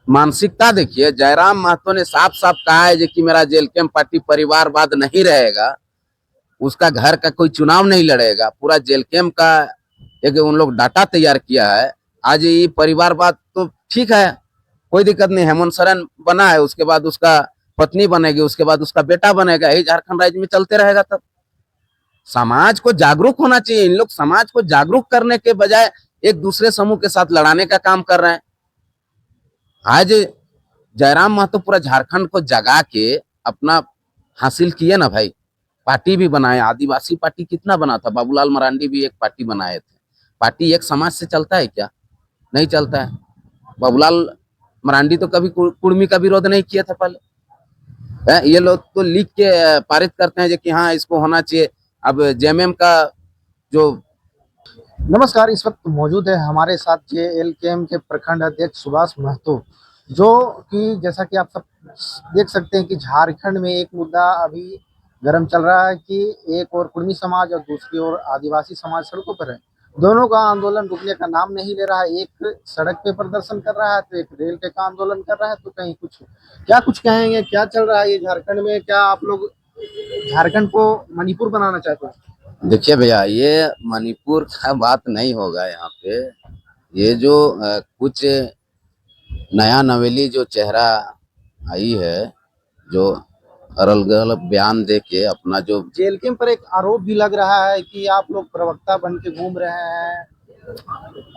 मानसिकता देखिए, जयराम महतो ने साफ साफ कहा है कि मेरा जेल कैंप पार्टी परिवारवाद नहीं रहेगा, उसका घर का कोई चुनाव नहीं लड़ेगा, पूरा जेल कैंप का एक उन लोग डाटा तैयार किया है। आज ये परिवारवाद तो ठीक है, कोई दिक्कत नहीं, हेमंत सोरेन बना है, उसके बाद उसका पत्नी बनेगी, उसके बाद उसका बेटा बनेगा, यही झारखंड राज्य में चलते रहेगा। तब समाज को जागरूक होना चाहिए। इन लोग समाज को जागरूक करने के बजाय एक दूसरे समूह के साथ लड़ाने का काम कर रहे हैं। आज जयराम महतो पूरा झारखंड को जगा के अपना हासिल किए ना भाई, पार्टी भी बनाए, आदिवासी पार्टी कितना बना था, बाबूलाल मरांडी भी एक पार्टी बनाए थे। पार्टी एक समाज से चलता है क्या? नहीं चलता है। बाबूलाल मरांडी तो कभी कुर्मी का विरोध नहीं किया था पहले। ये लोग तो लिख के पारित करते हैं कि हाँ इसको होना चाहिए। अब जेएमएम का जो नमस्कार, इस वक्त मौजूद है हमारे साथ जेएलकेएम के प्रखंड अध्यक्ष सुभाष महतो, जो कि जैसा कि आप सब देख सकते हैं कि झारखंड में एक मुद्दा अभी गर्म चल रहा है कि एक और कुर्मी समाज और दूसरी ओर आदिवासी समाज सड़कों पर है। दोनों का आंदोलन रुकने का नाम नहीं ले रहा है। एक सड़क पे प्रदर्शन कर रहा है तो एक रेल पे का आंदोलन कर रहा है, तो कहीं कुछ कहेंगे, क्या चल रहा है ये झारखंड में? क्या आप लोग झारखंड को मणिपुर बनाना चाहते हैं? देखिए भैया, ये मणिपुर का बात नहीं होगा यहाँ पे। ये जो कुछ नया नवेली जो चेहरा आई है, जो अलग अलग बयान दे के अपना जो जेएलकेएम पर एक आरोप भी लग रहा है कि आप लोग प्रवक्ता बन के घूम रहे हैं,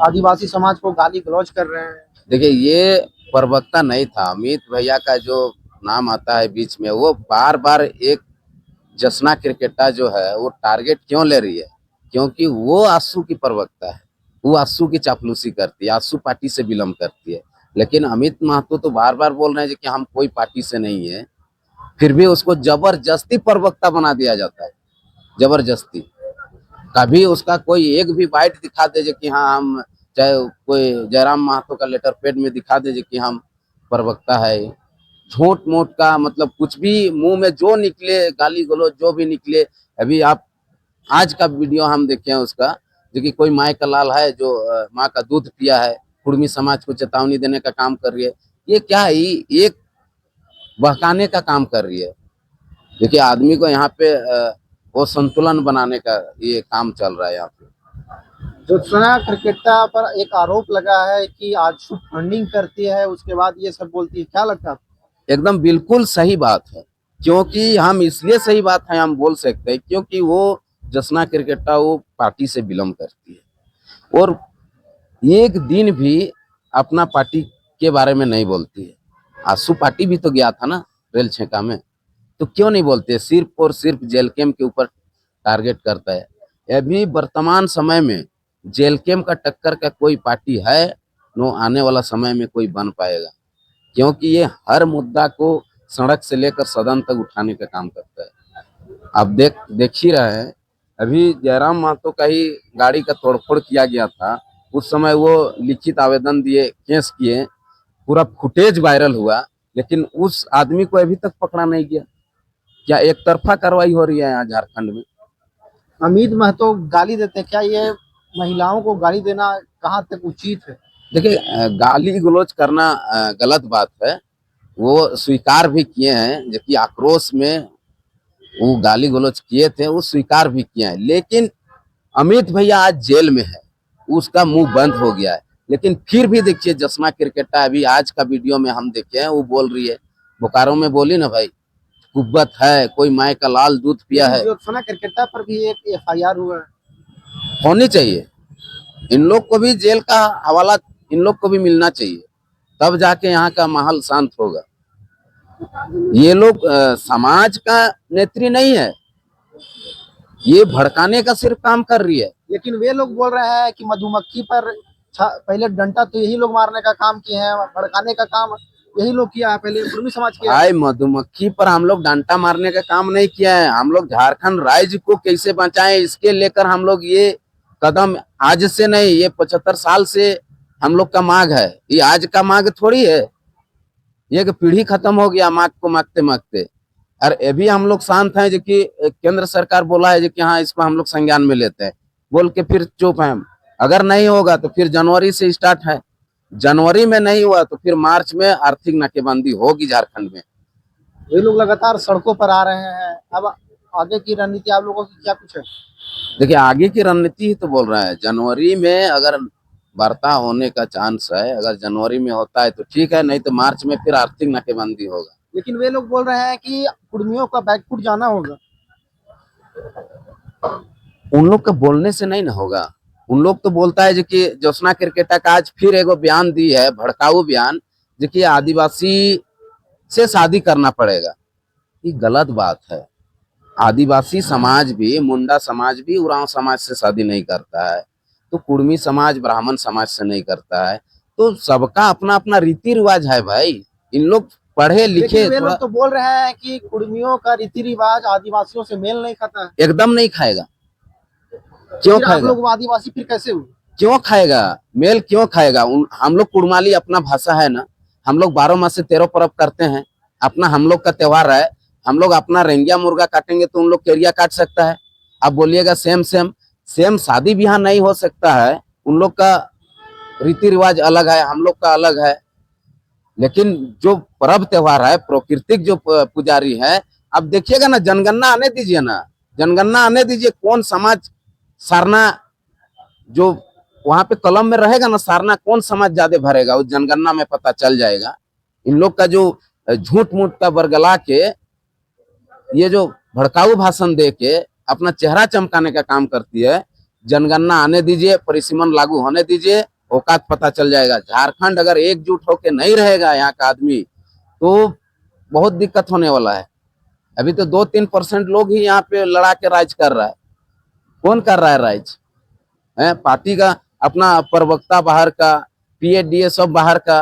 आदिवासी समाज को गाली गलौज कर रहे हैं। देखिए, ये प्रवक्ता नहीं था। अमित भैया का जो नाम आता है बीच में, वो बार बार एक जसना क्रिकेटा जो है वो टारगेट क्यों ले रही है? क्योंकि वो आसू की प्रवक्ता है, वो आसू की चापलूसी करती है, आसू पार्टी से बिलोंग करती है। लेकिन अमित महतो तो बार बार बोल रहे हैं कि हम कोई पार्टी से नहीं है, फिर भी उसको जबरदस्ती प्रवक्ता बना दिया जाता है। जबरदस्ती। कभी उसका कोई एक भी बाइट दिखा दे कि हाँ हम, चाहे कोई जयराम महतो का लेटर पेड में दिखा दे कि हम प्रवक्ता है। झूठ मूठ का मतलब कुछ भी मुंह में जो निकले, गाली गलौज जो भी निकले। अभी आप आज का वीडियो हम देखे हैं उसका, जो कि कोई माँ का लाल है जो माँ का दूध पिया है, कुर्मी समाज को चेतावनी देने का काम कर रही है। ये क्या है? एक बहकाने का काम कर रही है। देखिए, आदमी को यहाँ पे वो संतुलन बनाने का ये काम चल रहा है यहाँ पे। ज्योत्सना क्रिकेटा पर एक आरोप लगा है कि आजसू फंडिंग करती है, उसके बाद ये सब बोलती है, क्या लगता है? एकदम बिल्कुल सही बात है। क्योंकि हम इसलिए सही बात है हम बोल सकते हैं क्योंकि वो जसना क्रिकेटा वो पार्टी से बिलोंग करती है और एक दिन भी अपना पार्टी के बारे में नहीं बोलती है। आसू पार्टी भी तो गया था ना रेल छेका में, तो क्यों नहीं बोलते? सिर्फ और सिर्फ जेल कैंप के ऊपर टारगेट करता है। अभी वर्तमान समय में जेल कैंप का टक्कर का कोई पार्टी है नो, आने वाला समय में कोई बन पाएगा। क्योंकि ये हर मुद्दा को सड़क से लेकर सदन तक उठाने का काम करता है। आप देख ही रहे हैं, अभी जयराम महतो का ही गाड़ी का तोड़फोड़ किया गया था। उस समय वो लिखित आवेदन दिए, केस किए, पूरा फुटेज वायरल हुआ, लेकिन उस आदमी को अभी तक पकड़ा नहीं गया। क्या एक तरफा कार्रवाई हो रही है यहाँ झारखंड में? अमित महतो गाली देते हैं, क्या ये महिलाओं को गाली देना कहाँ तक उचित है? देखिए, गाली गलौज करना गलत बात है। वो स्वीकार भी किए हैं, जबकि आक्रोश में वो गाली गलौज किए थे, वो स्वीकार भी किए हैं। लेकिन अमित भैया आज जेल में है, उसका मुंह बंद हो गया है। लेकिन फिर भी देखिए, जसमा क्रिकेटा अभी आज का वीडियो में हम देखे हैं, वो बोल रही है, बोकारो में बोली ना भाई, कुब्बत है, कोई माय का लाल दूध पिया है। ज्योत्सना क्रिकेटा पर भी एक एफआईआर हुआ है। होनी चाहिए। इन लोग को भी जेल का हवाला इन लोग को भी मिलना चाहिए, तब जाके यहाँ का माहौल शांत होगा। ये लोग समाज का नेत्री नहीं है, ये भड़काने का सिर्फ काम कर रही है। लेकिन वे लोग बोल रहे हैं कि मधुमक्खी पर पहले डंडा तो यही लोग मारने का काम किए हैं, भड़काने का काम यही लोग किया है, पहले कुर्मी समाज किया है। मधुमक्खी पर हम लोग डंडा मारने का काम नहीं किया है। हम लोग झारखंड राज्य को कैसे बचाएं, इसके लेकर हम लोग ये कदम आज से नहीं, ये 75 साल से हम लोग का मांग है। ये आज का मांग थोड़ी है, ये पीढ़ी खत्म हो गया मांग को मांगते मांगते। और अभी हम लोग शांत हैं जो कि केंद्र सरकार बोला है जो कि हाँ इसको हम लोग संज्ञान में लेते हैं, बोल के फिर चुप हैं। अगर नहीं होगा तो फिर जनवरी से स्टार्ट है। जनवरी में नहीं हुआ तो फिर मार्च में आर्थिक नाकेबंदी होगी झारखंड में। वे लोग लगातार सड़कों पर आ रहे हैं। अब आगे की रणनीति आप लोगों की क्या कुछ है? देखिए आगे की रणनीति ही तो बोल रहा है, जनवरी में अगर वार्ता होने का चांस है, अगर जनवरी में होता है तो ठीक है, नहीं तो मार्च में फिर आर्थिक नाकेबंदी होगा। लेकिन वे लोग बोल रहे हैं कि कुर्मियों का बैकफुट जाना होगा। उन लोग के बोलने से नहीं ना होगा। उन लोग तो बोलता है जो कि ज्योत्सना क्रिकेटा का आज फिर एगो बयान दी है, भड़काऊ बयान, जो कि आदिवासी से शादी करना पड़ेगा। ये गलत बात है। आदिवासी समाज भी, मुंडा समाज भी उरांव समाज से शादी नहीं करता है, तो कुर्मी समाज ब्राह्मण समाज से नहीं करता है। तो सबका अपना अपना रीति रिवाज है भाई। इन लोग पढ़े लिखे लेकिन वे लोग तो बोल रहे हैं कि कुर्मियों का रीति रिवाज आदिवासियों से मेल नहीं खाता है। एकदम नहीं खाएगा। क्यों फिर आप खाएगा? लोग आदिवासी फिर कैसे हुए? क्यों खाएगा? मेल क्यों खाएगा? हम लोग कुड़माली अपना भाषा है ना, हम लोग 12 मास से 13 पर्व करते हैं, अपना हम लोग का त्योहार है। हम लोग अपना रेंगिया मुर्गा काटेंगे तो उन लोग केरिया काट सकता है। आप बोलिएगा सेम सेम, सेम शादी ब्याह नहीं हो सकता है। उन लोग का रीति रिवाज अलग है, हम लोग का अलग है। लेकिन जो पर्व त्योहार है, प्राकृतिक जो पुजारी है, अब देखिएगा ना, जनगणना आने दीजिए ना, जनगणना आने दीजिए, कौन समाज सारना जो वहां पे कलम में रहेगा ना, सारना कौन समाज ज्यादा भरेगा, उस जनगणना में पता चल जाएगा। इन लोग का जो झूठ मूठ का बरगला के, ये जो भड़काऊ भाषण दे के अपना चेहरा चमकाने का काम करती है। जनगणना आने दीजिए, परिसीमन लागू होने दीजिए, औकात पता चल जाएगा। झारखंड अगर एकजुट होके नहीं रहेगा यहाँ का आदमी, तो बहुत दिक्कत होने वाला है। अभी तो 2-3% लोग ही यहाँ पे लड़ा के राज कर रहा है। कौन कर रहा है राज? है पार्टी का अपना प्रवक्ता बाहर का, पीएडीए सब बाहर का।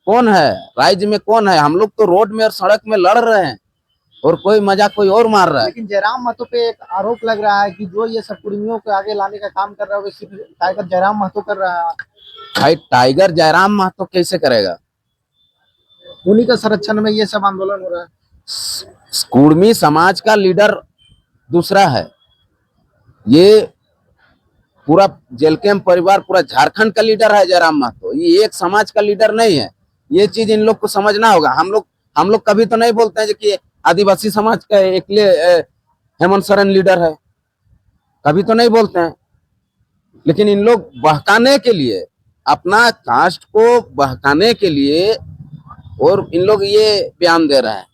कौन है राज्य में? कौन है? हम लोग तो रोड में और सड़क में लड़ रहे हैं और कोई मजा कोई और मार रहा है। लेकिन जयराम महतो पे एक आरोप लग रहा है कि जो ये सब कुर्मियों को आगे लाने का काम कर रहा है वो सिर्फ टाइगर जयराम महतो कर रहा है। भाई टाइगर जयराम महतो कैसे करेगा? उन्हीं का संरक्षण में ये सब आंदोलन हो रहा है। कुर्मी समाज का लीडर दूसरा है। ये पूरा जेलकेम परिवार, पूरा झारखंड का लीडर है जयराम महतो। ये एक समाज का लीडर नहीं है। ये चीज इन लोग को समझना होगा। हम लोग कभी तो नहीं बोलते हैं कि आदिवासी समाज का एकले हेमंत सोरेन लीडर है, कभी तो नहीं बोलते हैं। लेकिन इन लोग बहकाने के लिए, अपना कास्ट को बहकाने के लिए, और इन लोग ये बयान दे रहे हैं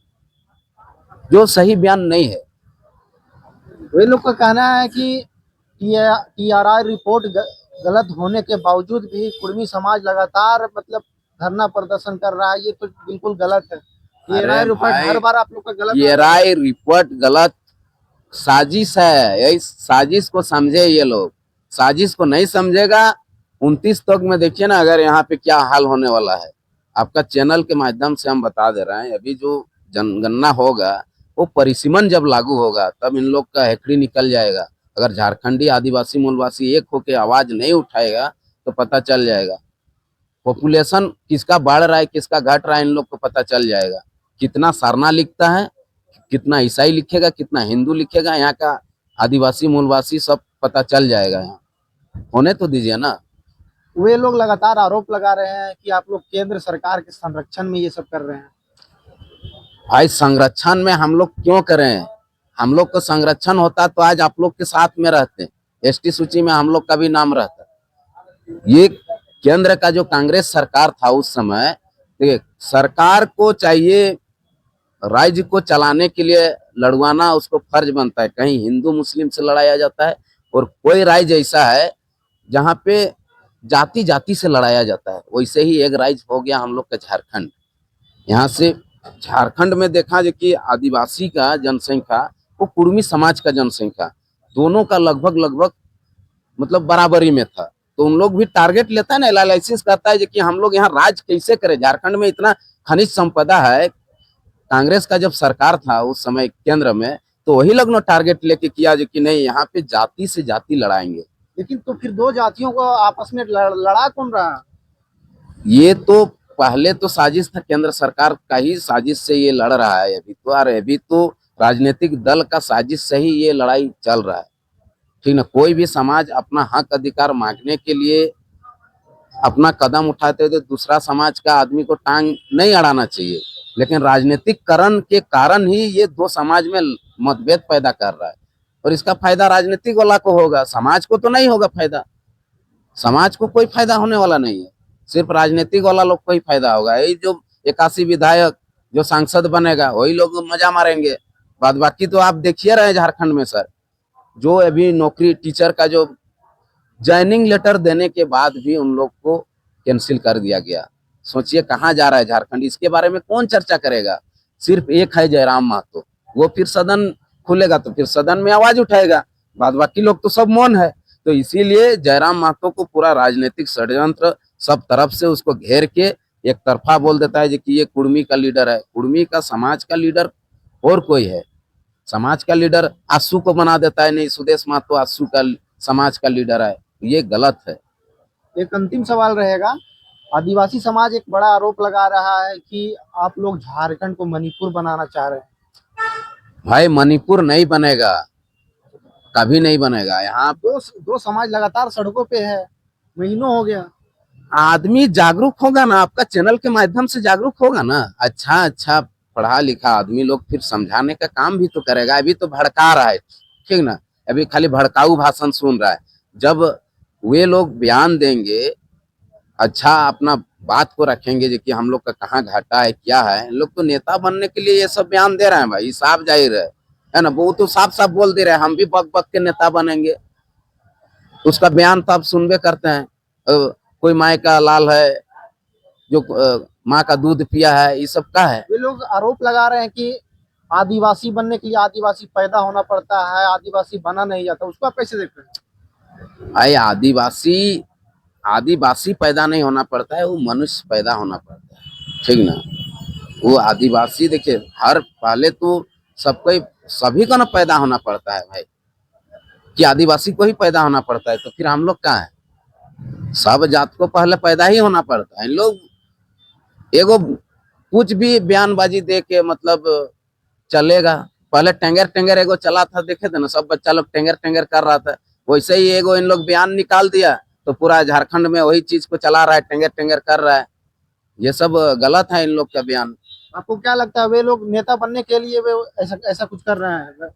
जो सही बयान नहीं है। वे लोग का कहना है कि टीआरआई रिपोर्ट गलत होने के बावजूद भी कुर्मी समाज लगातार मतलब धरना प्रदर्शन कर रहा है। ये तो बिल्कुल गलत है। टीआरआई रिपोर्ट हर बार आप लोग का गलत है। टीआरआई रिपोर्ट गलत साजिश है। यही साजिश को समझे ये लोग, साजिश को नहीं समझेगा। 29 तक में देखिए ना अगर यहाँ पे क्या हाल होने वाला है। आपका चैनल के माध्यम से हम बता दे रहे हैं, अभी जो जनगणना होगा वो परिसीमन जब लागू होगा तब इन लोग का हेकड़ी निकल जाएगा। अगर झारखंडी आदिवासी मूलवासी एक होके आवाज नहीं उठाएगा तो पता चल जाएगा पॉपुलेशन किसका बढ़ रहा है किसका घट रहा है। इन लोग को पता चल जाएगा कितना सारना लिखता है, कितना ईसाई लिखेगा, कितना हिंदू लिखेगा। यहाँ का आदिवासी मूलवासी सब पता चल जाएगा। यहाँ होने तो दीजिए ना। वे लोग लगातार आरोप लगा रहे हैं कि आप लोग केंद्र सरकार के संरक्षण में ये सब कर रहे हैं। भाई संरक्षण में हम लोग क्यों करें? हम लोग को संरक्षण होता तो आज आप लोग के साथ में रहते, एसटी सूची में हम लोग का भी नाम रहता। ये केंद्र का जो कांग्रेस सरकार था उस समय, देखिए सरकार को चाहिए राज्य को चलाने के लिए लड़वाना, उसको फर्ज बनता है। कहीं हिंदू मुस्लिम से लड़ाया जाता है और कोई राज्य ऐसा है जहाँ पे जाति जाति से लड़ाया जाता है। वैसे ही एक राज्य हो गया हम लोग का झारखंड। यहाँ से झारखंड में देखा जाए कि आदिवासी का जनसंख्या वो कुर्मी समाज का जनसंख्या दोनों का लगभग लगभग मतलब बराबरी में था। तो उन लोग भी टारगेट लेता है ना, एनालिसिस करता है कि हम लोग यहाँ राज कैसे करें। झारखंड में इतना खनिज संपदा है। कांग्रेस का जब सरकार था उस समय केंद्र में, तो वही लोग ने टारगेट लेके किया जो कि नहीं यहाँ पे जाति से जाति लड़ाएंगे। लेकिन तो फिर दो जातियों को आपस में लड़ा कौन रहा? ये तो पहले तो साजिश था, केंद्र सरकार का ही साजिश से ये लड़ रहा है अभी तो राजनीतिक दल का साजिश से ही ये लड़ाई चल रहा है। ठीक ना, कोई भी समाज अपना हक अधिकार मांगने के लिए अपना कदम उठाते हुए दूसरा समाज का आदमी को टांग नहीं अड़ाना चाहिए, लेकिन राजनीतिकरण के कारण ही ये दो समाज में मतभेद पैदा कर रहा है। और इसका फायदा राजनीतिक वाला को होगा, समाज को तो नहीं होगा फायदा। समाज को कोई फायदा होने वाला नहीं है, सिर्फ राजनीतिक वाला लोग को ही फायदा होगा। यही जो 81 विधायक जो सांसद बनेगा वही लोग मजा मारेंगे। बाद बाकी तो आप देखिए रहे झारखंड में सर, जो अभी नौकरी टीचर का जो ज्वाइनिंग लेटर देने के बाद भी उन लोग को कैंसिल कर दिया गया। सोचिए कहाँ जा रहा है झारखंड, इसके बारे में कौन चर्चा करेगा। सिर्फ एक है जयराम महतो, वो फिर सदन खुलेगा तो फिर सदन में आवाज उठाएगा, बाद बाकी लोग तो सब मौन है। तो इसीलिए जयराम महतो को पूरा राजनीतिक षड्यंत्र सब तरफ से उसको घेर के एक तरफा बोल देता है कि ये कुर्मी का लीडर है। कुर्मी का समाज का लीडर और कोई है, समाज का लीडर आसू को बना देता है, नहीं सुदेश महतो आसू का समाज का लीडर है। ये गलत है। एक अंतिम सवाल रहेगा, आदिवासी समाज एक बड़ा आरोप लगा रहा है कि आप लोग झारखंड को मणिपुर बनाना चाह रहे हैं। भाई मणिपुर नहीं बनेगा, कभी नहीं बनेगा। यहाँ दो समाज लगातार सड़कों पे है, महीनों हो गया। आदमी जागरूक होगा ना, आपका चैनल के माध्यम से जागरूक होगा ना, अच्छा अच्छा पढ़ा लिखा आदमी लोग फिर समझाने का काम भी तो करेगा। अभी तो भड़का रहा है, ठीक ना, अभी खाली भड़काऊ भाषण सुन रहा है। जब वे लोग बयान देंगे, अच्छा अपना बात को रखेंगे जो कि हम लोग का कहाँ घाटा है क्या है। लोग तो नेता बनने के लिए ये सब बयान दे रहे हैं भाई, साफ जाहिर है ना। वो तो साफ साफ बोल दे रहे हैं हम भी बक बक के नेता बनेंगे। उसका बयान तो आप सुनबे करते हैं। कोई माँ का लाल है जो माँ का दूध पिया है, ये सब का है। वे लोग आरोप लगा रहे हैं कि आदिवासी बनने के लिए आदिवासी पैदा होना पड़ता है, आदिवासी बना नहीं जाता। उसको आप कैसे देखते हैं? भाई आदिवासी पैदा नहीं होना पड़ता है, वो मनुष्य पैदा होना पड़ता है, ठीक ना। वो आदिवासी देखिए, हर पहले तो सबको सभी को ना पैदा होना पड़ता है भाई, कि आदिवासी को ही पैदा होना पड़ता है। तो फिर हम लोग कहाँ है, सब जात को पहले पैदा ही होना पड़ता है। इन लोग एगो कुछ भी बयानबाजी दे के मतलब चलेगा। पहले टेंगर टेंगर एगो चला था, देखे थे ना, सब बच्चा लोग टेंगर टेंगर कर रहा था। वैसे ही एगो इन लोग बयान निकाल दिया तो पूरा झारखंड में वही चीज को चला रहा है, टेंगर टेंगर कर रहा है। ये सब गलत है इन लोग का बयान। आपको क्या लगता है वे लोग नेता बनने के लिए वे ऐसा ऐसा कुछ कर रहे हैं?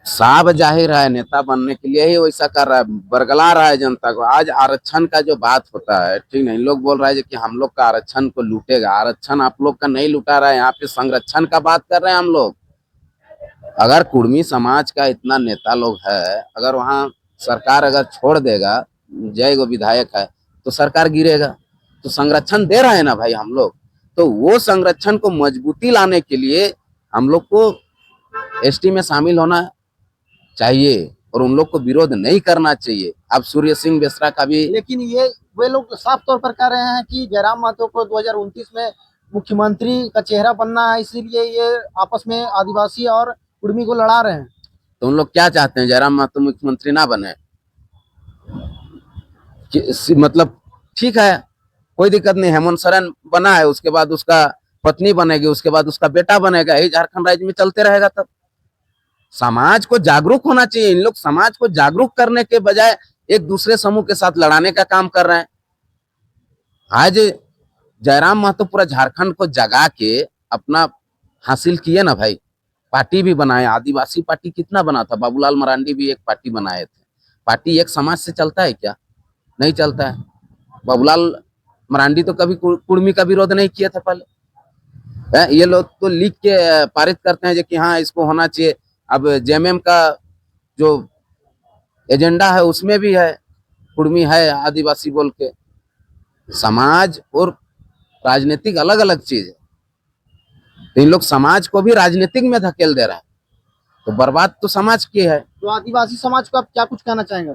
साफ जाहिर है नेता बनने के लिए ही वैसा कर रहा है, बरगला रहा है जनता को। आज आरक्षण का जो बात होता है, ठीक है, इन लोग बोल रहा है कि हम लोग का आरक्षण को लूटेगा। आरक्षण आप लोग का नहीं लूटा रहा है, यहाँ पे संरक्षण का बात कर रहे हैं हम लोग। अगर कुर्मी समाज का इतना नेता लोग है, अगर वहाँ सरकार अगर छोड़ देगा, जय गो विधायक है, तो सरकार गिरेगा। तो संरक्षण दे रहे हैं ना भाई हम लोग, तो वो संरक्षण को मजबूती लाने के लिए हम लोग को एसटी में शामिल होना चाहिए और उन लोग को विरोध नहीं करना चाहिए। अब सूर्य सिंह बेसरा का भी, लेकिन ये वे लोग साफ तौर पर कह रहे हैं कि जयराम महतो को 2029 में मुख्यमंत्री का चेहरा बनना है, इसीलिए ये आपस में आदिवासी और कुर्मी को लड़ा रहे हैं। तो उन लोग क्या चाहते हैं, जयराम महतो मुख्यमंत्री ना बने? मतलब ठीक है, कोई दिक्कत नहीं। हेमंत सोरेन बना है, उसके बाद उसका पत्नी बनेगी, उसके बाद उसका बेटा बनेगा, यही झारखंड राज्य में चलते रहेगा। तब समाज को जागरूक होना चाहिए। इन लोग समाज को जागरूक करने के बजाय एक दूसरे समूह के साथ लड़ाने का काम कर रहे हैं। आज जयराम महतो पूरा झारखंड को जगा के अपना हासिल किए ना भाई, पार्टी भी बनाए। आदिवासी पार्टी कितना बना था, बाबूलाल मरांडी भी एक पार्टी बनाए थे। पार्टी एक समाज से चलता है क्या? नहीं चलता है। बाबूलाल मरांडी तो कभी कुर्मी का विरोध नहीं किया था पहले। ये लोग तो लिख के पारित करते हैं कि हाँ इसको होना चाहिए। अब जेएमएम का जो एजेंडा है उसमें भी है कुर्मी है, आदिवासी बोल के। समाज और राजनीतिक अलग अलग चीज है। तो इन लोग समाज को भी राजनीतिक में धकेल दे रहा है, तो बर्बाद तो समाज की है। तो आदिवासी समाज को आप क्या कुछ कहना चाहेंगे?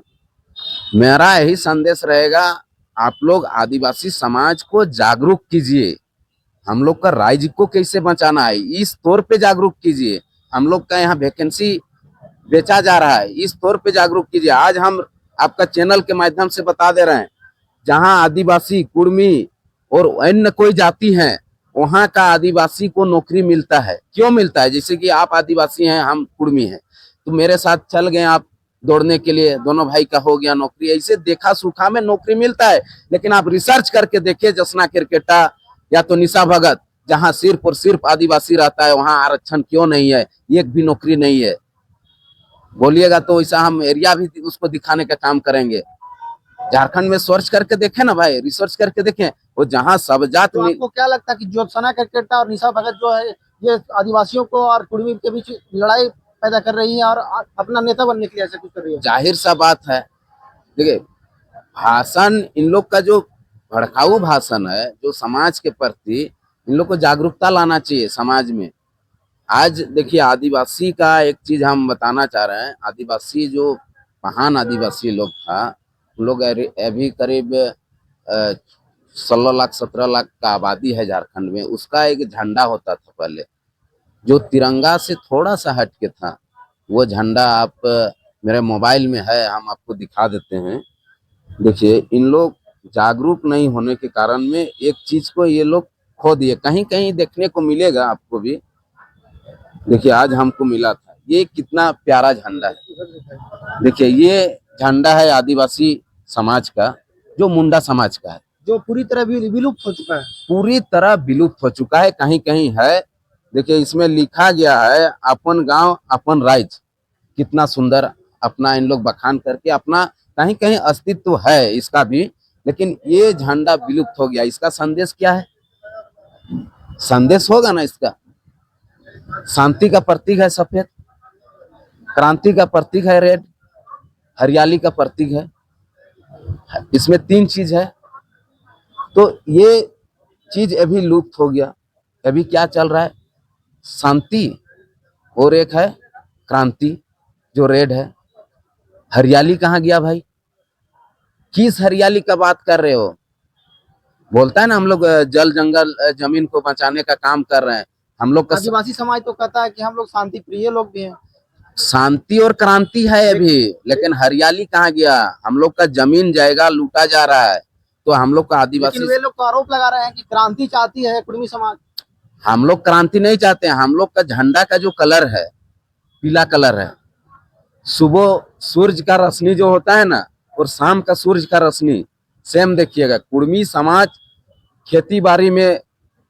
मेरा यही संदेश रहेगा, आप लोग आदिवासी समाज को जागरूक कीजिए। हम लोग का राज्य को कैसे बचाना है, इस तौर पे जागरूक कीजिए। हम लोग का यहाँ वैकेंसी बेचा जा रहा है, इस तौर पे जागरूक कीजिए। आज हम आपका चैनल के माध्यम से बता दे रहे हैं, जहाँ आदिवासी, कुर्मी और अन्य कोई जाति है, वहाँ का आदिवासी को नौकरी मिलता है। क्यों मिलता है? जैसे कि आप आदिवासी हैं, हम कुर्मी हैं, तो मेरे साथ चल गए आप दौड़ने के लिए, दोनों भाई का हो गया नौकरी। ऐसे देखा सूखा में नौकरी मिलता है, लेकिन आप रिसर्च करके देखिए जसना क्रिकेटा या तो निशा भगत, जहां सिर्फ और सिर्फ आदिवासी रहता है वहां आरक्षण क्यों नहीं है, एक भी नौकरी नहीं है। बोलिएगा तो वैसा हम एरिया भी उसको दिखाने का काम करेंगे। झारखंड में सर्च करके देखें ना भाई, रिसर्च करके देखें, वो जहाँ सब जात तो आपको क्या लगता है कि ज्योत्सना क्रिकेटा और निशा भगत जो है ये आदिवासियों को और कुर्मी के बीच लड़ाई पैदा कर रही है और अपना नेता बनने के लिए ऐसा कुछ कर रही है? जाहिर सा बात है। देखिए, भाषण इन लोग का जो भड़काऊ भाषण है, जो समाज के प्रति इन लोग को जागरूकता लाना चाहिए समाज में। आज देखिए, आदिवासी का एक चीज हम बताना चाह रहे हैं। आदिवासी जो महान आदिवासी लोग था, उन लोग अभी करीब 16 लाख 17 लाख का आबादी है झारखंड में। उसका एक झंडा होता था पहले, जो तिरंगा से थोड़ा सा हट के था। वो झंडा आप मेरे मोबाइल में है, हम आपको दिखा देते हैं। देखिए, इन लोग जागरूक नहीं होने के कारण में एक चीज को ये लोग खो दिए। कहीं कहीं देखने को मिलेगा आपको भी। देखिए, आज हमको मिला था, ये कितना प्यारा झंडा है। देखिए, ये झंडा है आदिवासी समाज का, जो मुंडा समाज का है, जो पूरी तरह भी विलुप्त हो चुका है। पूरी तरह विलुप्त हो चुका है। कहीं कहीं है, देखिए इसमें लिखा गया है अपन गांव अपन राज्य। कितना सुंदर अपना इन लोग बखान करके अपना कहीं कहीं अस्तित्व है इसका भी, लेकिन ये झंडा विलुप्त हो गया। इसका संदेश क्या है? संदेश होगा ना इसका, शांति का प्रतीक है सफेद, क्रांति का प्रतीक है रेड, हरियाली का प्रतीक है। इसमें 3 चीज है, तो ये चीज अभी लुप्त हो गया। अभी क्या चल रहा है? शांति, और एक है क्रांति जो रेड है। हरियाली कहाँ गया भाई? किस हरियाली का बात कर रहे हो? बोलता है ना हम लोग जल जंगल जमीन को बचाने का काम कर रहे हैं। हम लोग का आदिवासी समाज तो कहता है कि हम लोग शांति प्रिय लोग भी हैं। शांति और क्रांति है अभी, लेकिन हरियाली कहाँ गया? हम लोग का जमीन जायगा लूटा जा रहा है। तो हम लोग का आदिवासी, लेकिन वे लोग तो आरोप लगा रहे हैं कि क्रांति चाहती है कुर्मी समाज। हम लोग क्रांति नहीं चाहते हैं। हम लोग का झंडा का जो कलर है, पीला कलर है। सुबह सूरज का रोशनी जो होता है ना, और शाम का सूरज का रोशनी सेम देखिएगा। कुर्मी समाज खेती बाड़ी में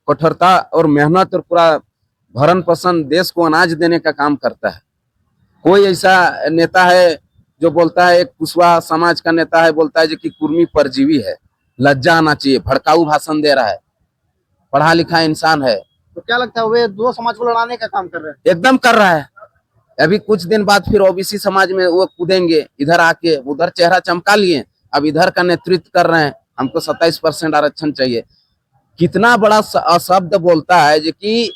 कठोरता और मेहनत और पूरा भरण पोषण देश को अनाज देने का काम करता है। कोई ऐसा नेता है जो बोलता है, एक कुशवाहा समाज का नेता है बोलता है जो कि कुर्मी परजीवी है? लज्जा आना चाहिए। भड़काऊ भाषण दे रहा है। पढ़ा लिखा इंसान है। तो क्या लगता है वे दो समाज को लड़ाने का काम कर रहे हैं? एकदम कर रहा है। अभी कुछ दिन बाद फिर ओबीसी समाज में वो कूदेंगे, इधर आके उधर चेहरा चमका लिए, अब इधर का नेतृत्व कर रहे हैं। हमको 27% आरक्षण चाहिए। कितना बड़ा अशब्द बोलता है जो कि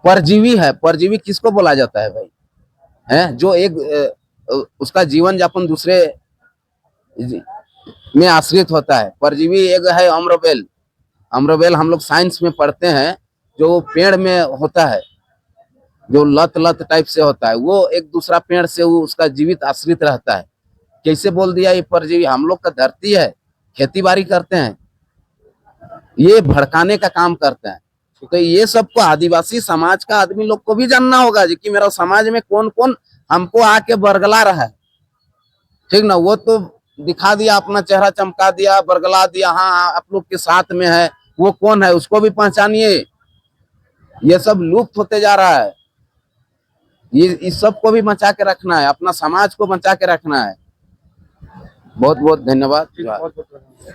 परजीवी है। परजीवी किसको बोला जाता है भाई? है जो एक उसका जीवन यापन दूसरे में आश्रित होता है। परजीवी एक है अम्रबेल। अम्रबेल हम लोग साइंस में पढ़ते हैं, जो पेड़ में होता है, जो लत लत टाइप से होता है, वो एक दूसरा पेड़ से वो उसका जीवित आश्रित रहता है। कैसे बोल दिया ये परजीवी? हम लोग का धरती है, खेती बाड़ी करते हैं, ये भड़काने का काम करते हैं। तो ये सबको आदिवासी समाज का आदमी लोग को भी जानना होगा कि मेरा समाज में कौन कौन हमको आके बरगला रहा है। ठीक ना? वो तो दिखा दिया, अपना चेहरा चमका दिया, बरगला दिया, हाँ आप लोग के साथ में है। वो कौन है उसको भी पहचानिए। ये सब लुप्त होते जा रहा है। ये इस सब को भी बचा के रखना है, अपना समाज को बचा के रखना है। बहुत बहुत धन्यवाद। बहुत बहुत